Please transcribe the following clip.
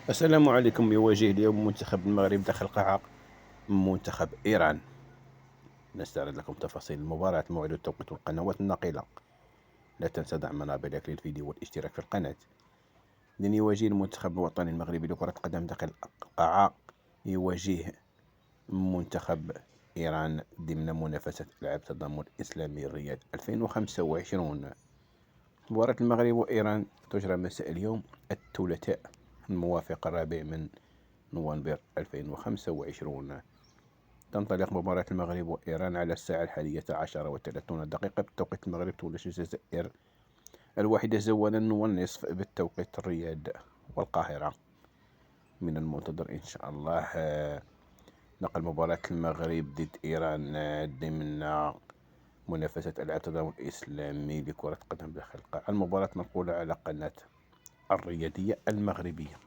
السلام عليكم. يواجه اليوم منتخب المغرب داخل قاعة منتخب إيران. نستعرض لكم تفاصيل المباراة، الموعد والتوقيت والقنوات الناقلة. لا تنسى دعمنا بلايك للفيديو والاشتراك في القناة. إذن يواجه المنتخب الوطني المغربي لكرة القدم داخل القاعة يواجه منتخب إيران ضمن منافسة ألعاب التضامن الإسلامي رياض 2025. مباراة المغرب وإيران تجرى مساء اليوم الثلاثاء الموافق 4 من نوفمبر 2025. تنطلق مباراة المغرب وإيران على الساعة 11:30 بتوقيت المغرب، تولج الجزائر 1:01 بالتوقيت الرياض والقاهرة. من المنتظر إن شاء الله نقل مباراة المغرب ضد إيران ضمن منافسة ألعاب التضامن الإسلامي لكرة القدم داخل القاعة. المباراة منقولة على قناة الرياضية المغربية.